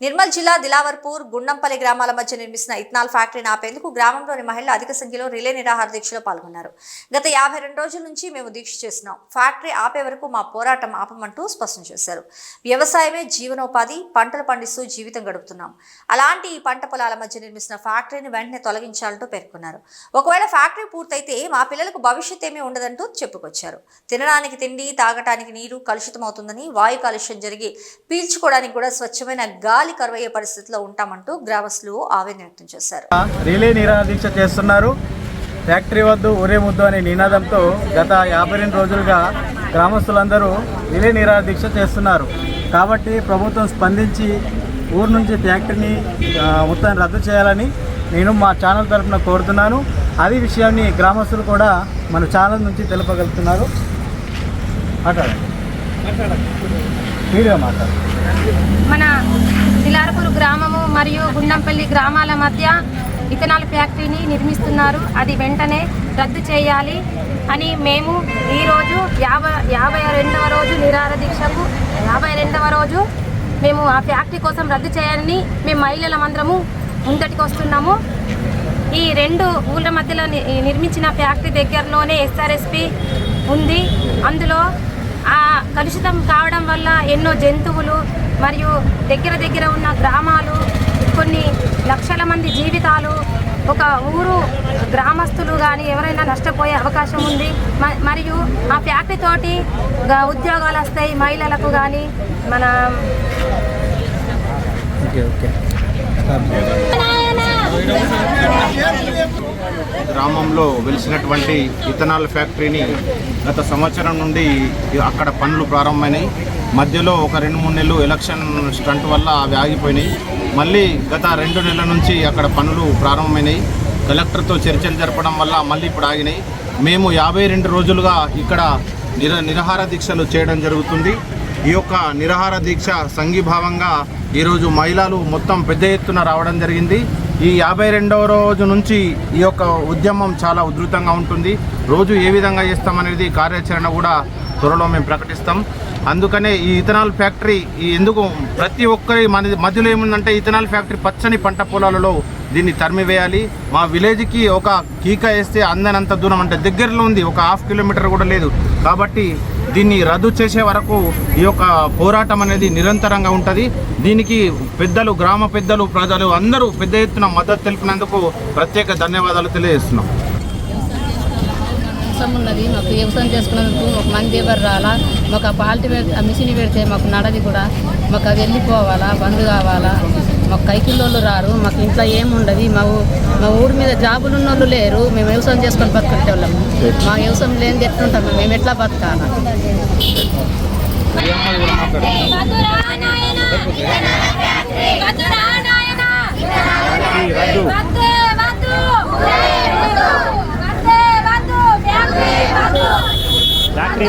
నిర్మల్ జిల్లా దిలావర్పూర్ గుండంపల్లి గ్రామాల మధ్య నిర్మిస్తున్న ఇథనాల్ ఫ్యాక్టరీని ఆపేందుకు గ్రామంలోని మహిళలు అధిక సంఖ్యలో రిలే నిరాహార దీక్షలో పాల్గొన్నారు. గత 52 రోజుల నుంచి మేము దీక్ష చేస్తున్నాం. ఫ్యాక్టరీ ఆపే వరకు మా పోరాటం ఆపమంటూ స్పష్టం చేశారు. వ్యవసాయమే జీవనోపాధి, పంటలు పండిస్తూ జీవితం గడుపుతున్నాం. అలాంటి ఈ పంట పొలాల మధ్య నిర్మిస్తున్న ఫ్యాక్టరీని వెంటనే తొలగించాలంటూ పేర్కొన్నారు. ఒకవేళ ఫ్యాక్టరీ పూర్తయితే మా పిల్లలకు భవిష్యత్ ఏమీ ఉండదంటూ చెప్పుకొచ్చారు. తినడానికి తిండి, తాగటానికి నీరు కలుషితమవుతుందని, వాయు కాలుష్యం జరిగి పీల్చుకోవడానికి కూడా స్వచ్ఛమైన గాలి కరువయ్యే పరిస్థితిలో ఉంటామంటూ గ్రామస్తులు ఆవేదన వ్యక్తం చేశారు. రిలే నిరాహార దీక్ష చేస్తున్నారు. ఫ్యాక్టరీ వద్దు ఒరే ముద్దు అనే నినాదంతో గత 52 రోజులుగా గ్రామస్తులందరూ రిలే నిరాహార దీక్ష చేస్తున్నారు. కాబట్టి ప్రభుత్వం స్పందించి ఊరు నుంచి ఫ్యాక్టరీని మొత్తం రద్దు చేయాలని నేను మా ఛానల్ తరఫున కోరుతున్నాను. అదే విషయాన్ని గ్రామస్తులు కూడా మన ఛానల్ నుంచి తెలుపగలుగుతున్నారు. మన దిలార్పూర్ గ్రామము మరియు గుండంపల్లి గ్రామాల మధ్య ఇథనాల్ ఫ్యాక్టరీని నిర్మిస్తున్నారు. అది వెంటనే రద్దు చేయాలి అని మేము ఈరోజు 52వ రోజు నిరాహార దీక్షకు 52వ రోజు మేము ఆ ఫ్యాక్టరీ కోసం రద్దు చేయాలని మేము మహిళలమందరము ముందటికి వస్తున్నాము. ఈ 2 ఊళ్ళ మధ్యలో నిర్మించిన ఫ్యాక్టరీ దగ్గరలోనే ఎస్ఆర్ఎస్పి ఉంది. అందులో ఆ కలుషితం కావడం వల్ల ఎన్నో జంతువులు మరియు దగ్గర ఉన్న గ్రామాలు, కొన్ని లక్షల మంది జీవితాలు, ఒక ఊరు గ్రామస్తులు కానీ ఎవరైనా నష్టపోయే అవకాశం ఉంది. మరియు ఆ ఫ్యాక్టరీ తోటి ఉద్యోగాలు వస్తాయి మహిళలకు కానీ. మన గ్రామంలో వెలిసినటువంటి ఇథనాల్ ఫ్యాక్టరీని గత సంవత్సరం నుండి అక్కడ పనులు ప్రారంభమైనాయి. మధ్యలో ఒక 2-3 నెలలు ఎలక్షన్ స్టంట్ వల్ల అవి ఆగిపోయినాయి. మళ్ళీ గత 2 నెలల నుంచి అక్కడ పనులు ప్రారంభమైనాయి. కలెక్టర్తో చర్చలు జరపడం వల్ల మళ్ళీ ఇప్పుడు ఆగినాయి. మేము 52 రోజులుగా ఇక్కడ నిరాహార దీక్షలు చేయడం జరుగుతుంది. ఈ యొక్క నిరాహార దీక్ష సంఘీభావంగా ఈరోజు మహిళలు మొత్తం పెద్ద ఎత్తున రావడం జరిగింది. ఈ 52వ రోజు నుంచి ఈ యొక్క ఉద్యమం చాలా ఉధృతంగా ఉంటుంది. రోజు ఏ విధంగా చేస్తామనేది కార్యాచరణ కూడా త్వరలో మేము ప్రకటిస్తాం. అందుకనే ఈ ఇథనాల్ ఫ్యాక్టరీ ఎందుకు ప్రతి ఒక్కరి మధ్యలో ఏముందంటే ఇథనాల్ ఫ్యాక్టరీ పచ్చని పంట పొలాలలో దీన్ని తరిమివేయాలి. మా విలేజ్కి ఒక కీక వేస్తే అందనంత దూరం, అంటే దగ్గరలో ఉంది, ఒక 1/2 కిలోమీటర్ కూడా లేదు. కాబట్టి దీన్ని రద్దు చేసే వరకు ఈ యొక్క పోరాటం అనేది నిరంతరంగా ఉంటుంది. దీనికి పెద్దలు, గ్రామ పెద్దలు, ప్రజలు అందరూ పెద్ద ఎత్తున మద్దతు తెలిపినందుకు ప్రత్యేక ధన్యవాదాలు తెలియజేస్తున్నాం. ఉన్నది మాకు వ్యవసాయం చేసుకున్నందుకు ఒక మంది ఎవరు రాలా. మాకు ఆ పాల్టీ మిషన్ పెడితే మాకు నడది కూడా, మాకు అది వెళ్ళిపోవాలా, బంద్ కావాలా. మాకు కైకిల్లోళ్ళు రారు, మాకు ఇంట్లో ఏముండదు. మా ఊరి మీద జాబులు ఉన్నోళ్ళు లేరు. మేము వ్యవసాయం చేసుకొని బతుకుంటే వాళ్ళము. మా వ్యవసాయం లేనిది ఎట్లుంటాము, మేము ఎట్లా బతకాలా? ఫ్యాక్టరీ